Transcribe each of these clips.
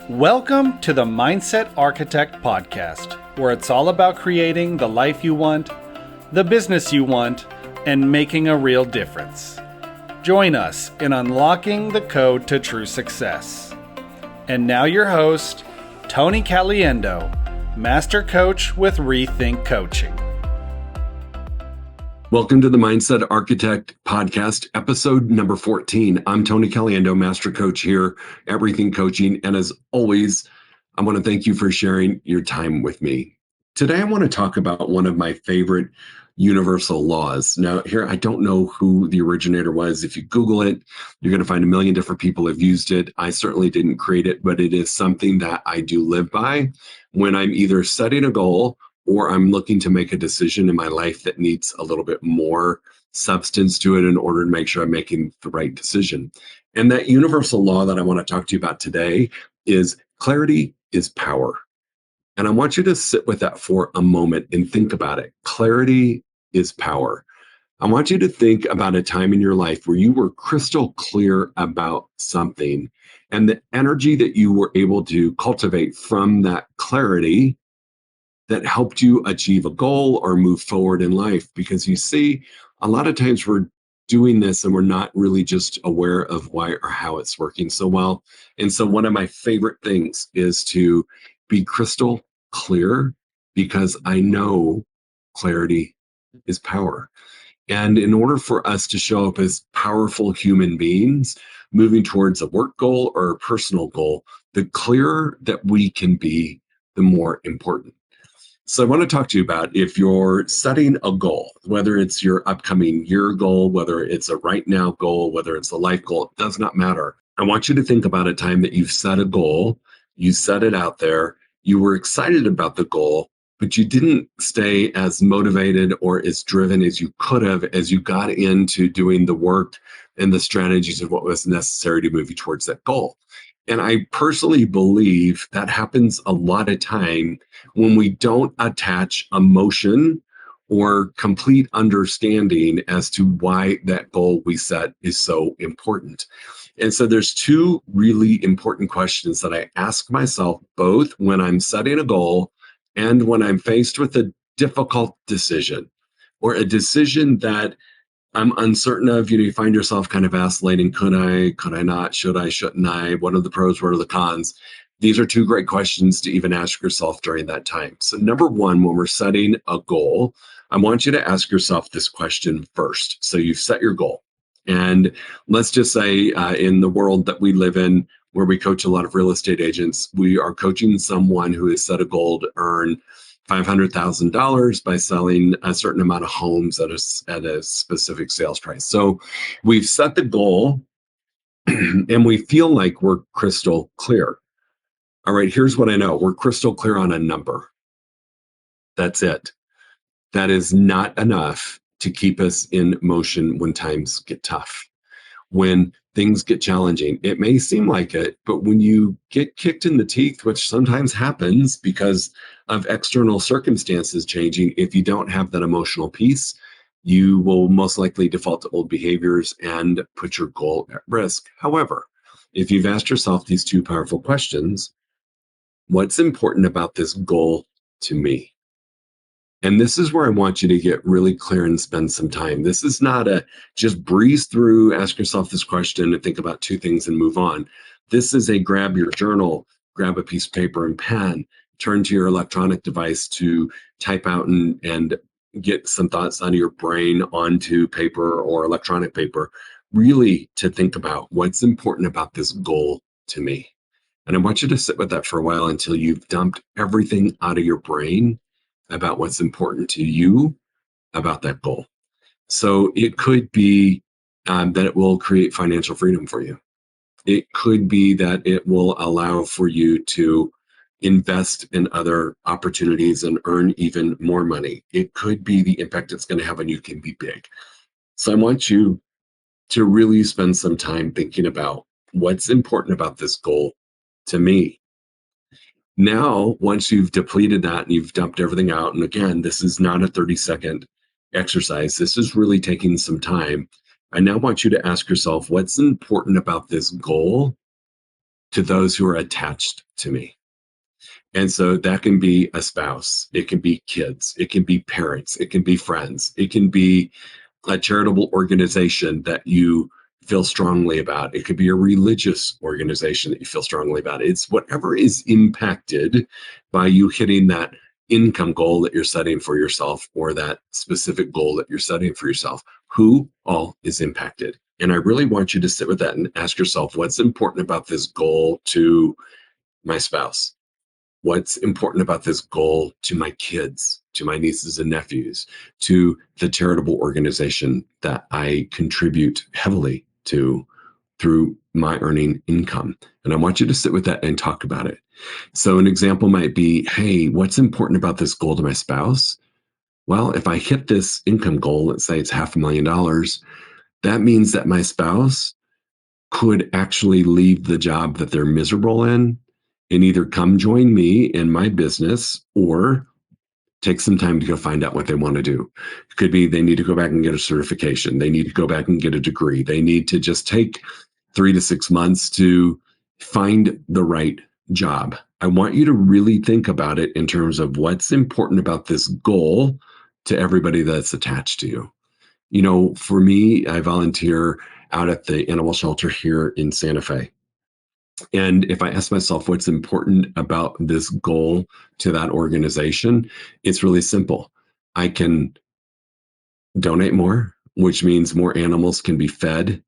Welcome to the Mindset Architect Podcast, where it's all about creating the life you want, the business you want, and making a real difference. Join us in unlocking the code to true success. And now your host, Tony Caliendo, Master Coach with reTHINK Coaching. Welcome to the Mindset Architect Podcast, episode number 14. I'm Tony Caliendo, Master Coach here at reTHINK Coaching. And as always, I want to thank you for sharing your time with me. Today, I want to talk about one of my favorite universal laws. Now, here, I don't know who the originator was. If you Google it, you're going to find a million different people have used it. I certainly didn't create it, but it is something that I do live by when I'm either setting a goal or I'm looking to make a decision in my life that needs a little bit more substance to it in order to make sure I'm making the right decision. And that universal law that I want to talk to you about today is clarity is power. And I want you to sit with that for a moment and think about it. Clarity is power. I want you to think about a time in your life where you were crystal clear about something and the energy that you were able to cultivate from that clarity that helped you achieve a goal or move forward in life. Because you see, a lot of times we're doing this and we're not really just aware of why or how it's working so well. And so one of my favorite things is to be crystal clear, because I know clarity is power. And in order for us to show up as powerful human beings, moving towards a work goal or a personal goal, the clearer that we can be, the more important. So I want to talk to you about if you're setting a goal, whether it's your upcoming year goal, whether it's a right now goal, whether it's a life goal, it does not matter. I want you to think about a time that you've set a goal, you set it out there, you were excited about the goal, but you didn't stay as motivated or as driven as you could have as you got into doing the work and the strategies of what was necessary to move you towards that goal. And I personally believe that happens a lot of time when we don't attach emotion or complete understanding as to why that goal we set is so important. And so there's two really important questions that I ask myself, both when I'm setting a goal and when I'm faced with a difficult decision or a decision that I'm uncertain of. You find yourself kind of vacillating. Could I not? Should I, shouldn't I? What are the pros? What are the cons? These are two great questions to even ask yourself during that time. So number one, when we're setting a goal, I want you to ask yourself this question first. So you've set your goal. And let's just say in the world that we live in, where we coach a lot of real estate agents, we are coaching someone who has set a goal to earn $500,000 by selling a certain amount of homes at a specific sales price. So we've set the goal and we feel like we're crystal clear. All right, here's what I know. We're crystal clear on a number. That's it. That is not enough to keep us in motion when times get tough. When things get challenging, it may seem like it, but when you get kicked in the teeth, which sometimes happens because of external circumstances changing, if you don't have that emotional piece, you will most likely default to old behaviors and put your goal at risk. However, if you've asked yourself these two powerful questions, what's important about this goal to me? And this is where I want you to get really clear and spend some time. This is not a just breeze through, ask yourself this question and think about two things and move on. This is a grab your journal, grab a piece of paper and pen, turn to your electronic device to type out and get some thoughts out of your brain onto paper or electronic paper, really to think about what's important about this goal to me. And I want you to sit with that for a while until you've dumped everything out of your brain about what's important to you about that goal. So it could be that it will create financial freedom for you. It could be that it will allow for you to invest in other opportunities and earn even more money. It could be the impact it's going to have on you can be big. So I want you to really spend some time thinking about what's important about this goal to me. Now, once you've depleted that and you've dumped everything out, and again, this is not a 30-second exercise. This is really taking some time. I now want you to ask yourself, what's important about this goal to those who are attached to me. And so that can be a spouse, it can be kids, it can be parents, it can be friends, it can be a charitable organization that you feel strongly about. It could be a religious organization that you feel strongly about. It's whatever is impacted by you hitting that income goal that you're setting for yourself or that specific goal that you're setting for yourself. Who all is impacted? And I really want you to sit with that and ask yourself, what's important about this goal to my spouse? What's important about this goal to my kids, to my nieces and nephews, to the charitable organization that I contribute heavily to through my earning income? And I want you to sit with that and talk about it. So an example might be, hey, what's important about this goal to my spouse? Well, if I hit this income goal, let's say it's $500,000, that means that my spouse could actually leave the job that they're miserable in and either come join me in my business or take some time to go find out what they want to do. It could be they need to go back and get a certification. They need to go back and get a degree. They need to just take 3 to 6 months to find the right job. I want you to really think about it in terms of what's important about this goal to everybody that's attached to you. You know, for me, I volunteer out at the animal shelter here in Santa Fe. And if I ask myself what's important about this goal to that organization, it's really simple. I can donate more, which means more animals can be fed,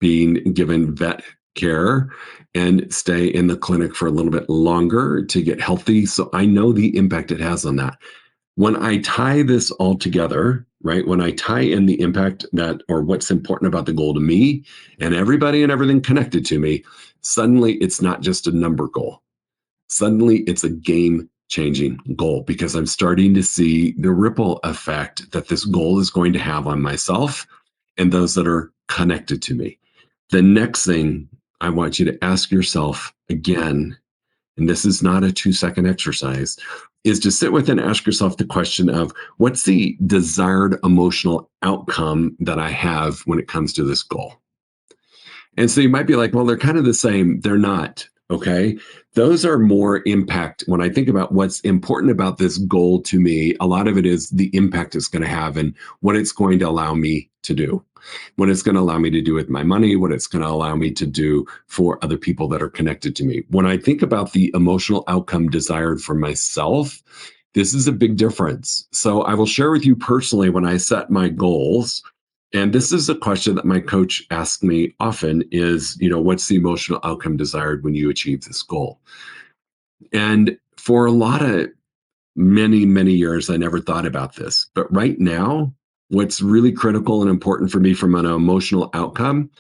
being given vet care, and stay in the clinic for a little bit longer to get healthy. So I know the impact it has on that. When I tie this all together, right, when I tie in the impact that or what's important about the goal to me and everybody and everything connected to me, suddenly it's not just a number goal. Suddenly it's a game changing goal because I'm starting to see the ripple effect that this goal is going to have on myself and those that are connected to me. The next thing I want you to ask yourself again, and this is not a 2-second exercise, is to sit with and ask yourself the question of what's the desired emotional outcome that I have when it comes to this goal? And so you might be like, well, they're kind of the same. They're not. Okay. Those are more impact. When I think about what's important about this goal to me, a lot of it is the impact it's going to have and what it's going to allow me to do, what it's going to allow me to do with my money, what it's going to allow me to do for other people that are connected to me. When I think about the emotional outcome desired for myself, this is a big difference. So I will share with you personally when I set my goals. And this is a question that my coach asks me often is, you know, what's the emotional outcome desired when you achieve this goal? And for a lot of many years, I never thought about this. But right now, what's really critical and important for me from an emotional outcome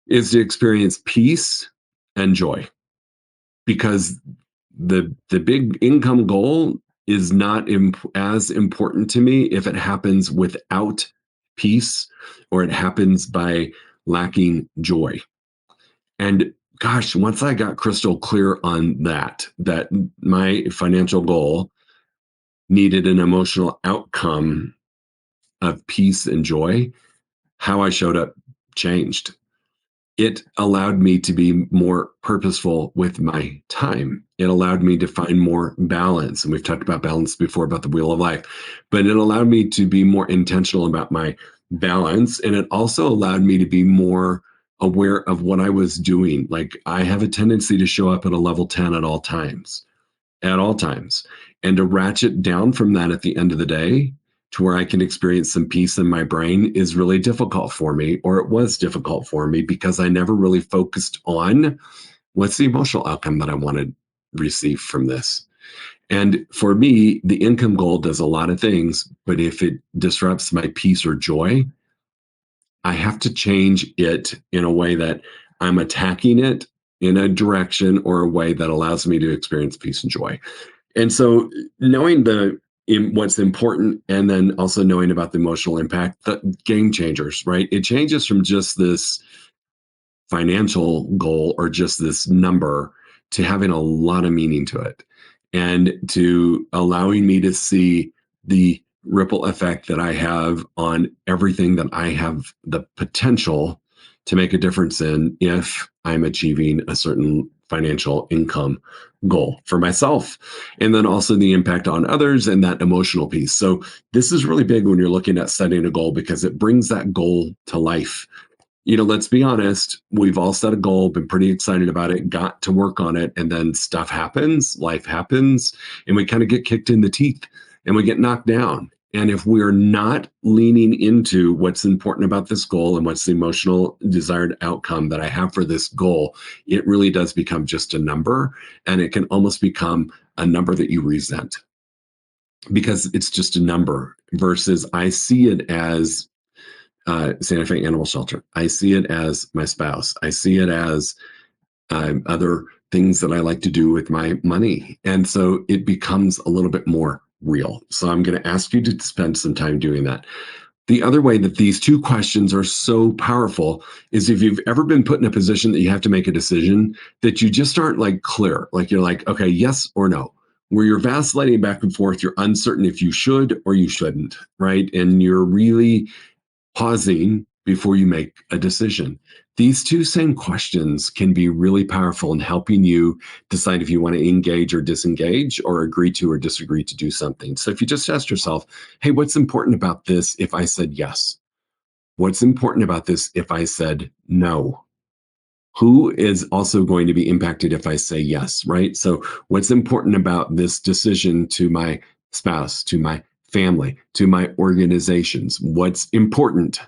is to experience peace and joy. Because the big income goal is not as important to me if it happens without peace or it happens by lacking joy. And gosh, once I got crystal clear on that my financial goal needed an emotional outcome of peace and joy, how I showed up changed. It allowed me to be more purposeful with my time. It allowed me to find more balance. And we've talked about balance before, about the wheel of life, but it allowed me to be more intentional about my balance. And it also allowed me to be more aware of what I was doing. Like I have a tendency to show up at a level 10 at all times, and to ratchet down from that at the end of the day to where I can experience some peace in my brain is really difficult for me, or it was difficult for me because I never really focused on what's the emotional outcome that I want to receive from this. And for me, the income goal does a lot of things, but if it disrupts my peace or joy, I have to change it in a way that I'm attacking it in a direction or a way that allows me to experience peace and joy. And so knowing what's important and then also knowing about the emotional impact, the game changers, right? It changes from just this financial goal or just this number to having a lot of meaning to it and to allowing me to see the ripple effect that I have on everything that I have the potential to make a difference in if I'm achieving a certain financial income goal for myself. And then also the impact on others and that emotional piece. So this is really big when you're looking at setting a goal because it brings that goal to life. Let's be honest, we've all set a goal, been pretty excited about it, got to work on it, and then stuff happens, life happens, and we kind of get kicked in the teeth and we get knocked down. And if we're not leaning into what's important about this goal and what's the emotional desired outcome that I have for this goal, it really does become just a number. And it can almost become a number that you resent because it's just a number versus I see it as Santa Fe Animal Shelter. I see it as my spouse. I see it as other things that I like to do with my money. And so it becomes a little bit more real. So I'm going to ask you to spend some time doing that. The other way that these two questions are so powerful is if you've ever been put in a position that you have to make a decision that you just aren't like clear, like you're like, okay, yes or no, where you're vacillating back and forth, you're uncertain if you should or you shouldn't, right? And you're really pausing before you make a decision. These two same questions can be really powerful in helping you decide if you want to engage or disengage or agree to or disagree to do something. So if you just ask yourself, hey, what's important about this if I said yes? What's important about this if I said no? Who is also going to be impacted if I say yes, right? So what's important about this decision to my spouse, to my family, to my organizations? What's important?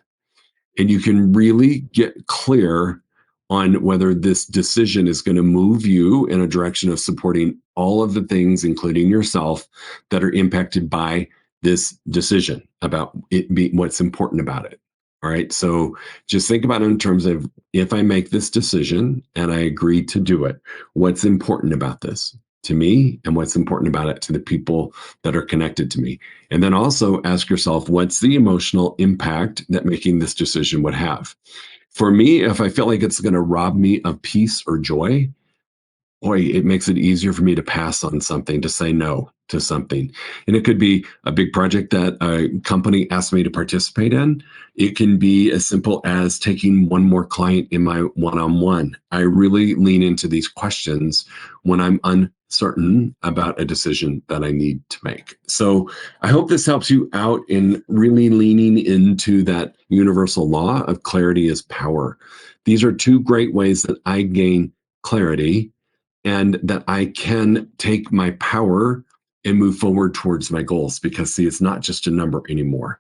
And you can really get clear on whether this decision is going to move you in a direction of supporting all of the things, including yourself, that are impacted by this decision about it being what's important about it. All right. So just think about it in terms of if I make this decision and I agree to do it, what's important about this to me and what's important about it to the people that are connected to me. And then also ask yourself, what's the emotional impact that making this decision would have? For me, if I feel like it's going to rob me of peace or joy, boy, it makes it easier for me to pass on something, to say no to something. And it could be a big project that a company asked me to participate in. It can be as simple as taking one more client in my one-on-one. I really lean into these questions when I'm uncertain about a decision that I need to make. So I hope this helps you out in really leaning into that universal law of clarity is power. These are two great ways that I gain clarity and that I can take my power and move forward towards my goals because, see, it's not just a number anymore.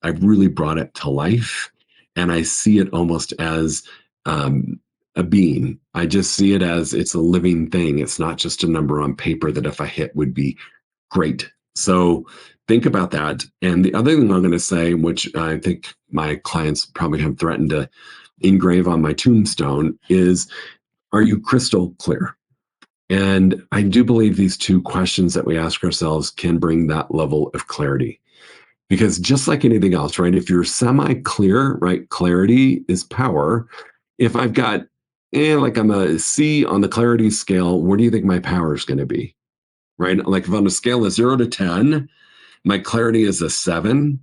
I've really brought it to life and I see it almost as a being. I just see it as it's a living thing. It's not just a number on paper that if I hit would be great. So think about that. And the other thing I'm going to say, which I think my clients probably have threatened to engrave on my tombstone, is are you crystal clear? And I do believe these two questions that we ask ourselves can bring that level of clarity. Because just like anything else, right? If you're semi-clear, right? Clarity is power. If I've got, like I'm a C on the clarity scale, where do you think my power is going to be? Right? Like if on a scale of 0 to 10, my clarity is a 7,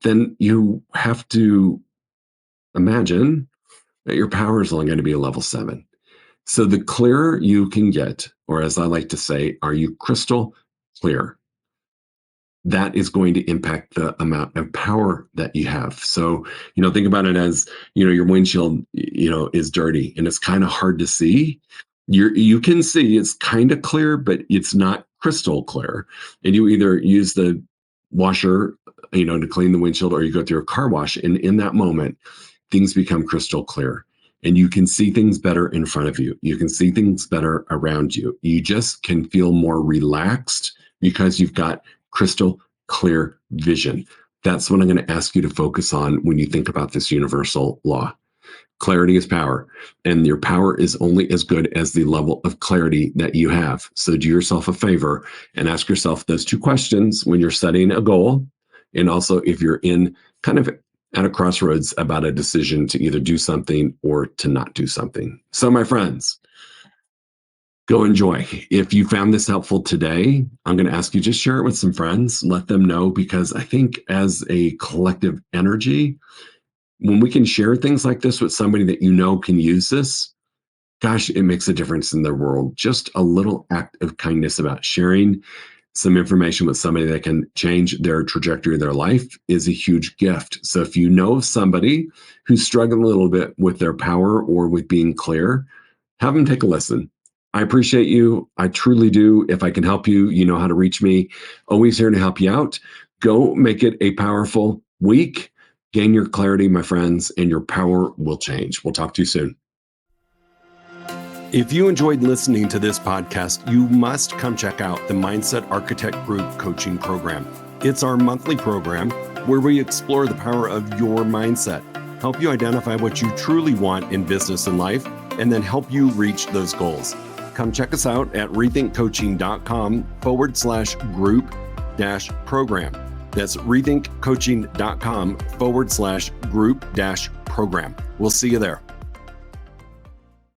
then you have to imagine that your power is only going to be a level 7. So the clearer you can get, or as I like to say, are you crystal clear? That is going to impact the amount of power that you have. So, think about it as, your windshield, is dirty and it's kind of hard to see. You can see it's kind of clear, but it's not crystal clear. And you either use the washer, to clean the windshield, or you go through a car wash. And in that moment, things become crystal clear. And you can see things better in front of you. You can see things better around you. You just can feel more relaxed because you've got crystal clear vision. That's what I'm going to ask you to focus on when you think about this universal law. Clarity is power, and your power is only as good as the level of clarity that you have. So do yourself a favor and ask yourself those two questions when you're setting a goal. And also if you're in kind of at a crossroads about a decision to either do something or to not do something. So my friends, go enjoy. If you found this helpful today, I'm going to ask you just share it with some friends, let them know, because I think as a collective energy, when we can share things like this with somebody that you know can use this, gosh, it makes a difference in their world. Just a little act of kindness about sharing some information with somebody that can change their trajectory of their life is a huge gift. So if you know of somebody who's struggling a little bit with their power or with being clear, have them take a listen. I appreciate you. I truly do. If I can help you, you know how to reach me. Always here to help you out. Go make it a powerful week. Gain your clarity, my friends, and your power will change. We'll talk to you soon. If you enjoyed listening to this podcast, you must come check out the Mindset Architect Group Coaching Program. It's our monthly program where we explore the power of your mindset, help you identify what you truly want in business and life, and then help you reach those goals. Come check us out at rethinkcoaching.com/group-program. That's rethinkcoaching.com/group-program. We'll see you there.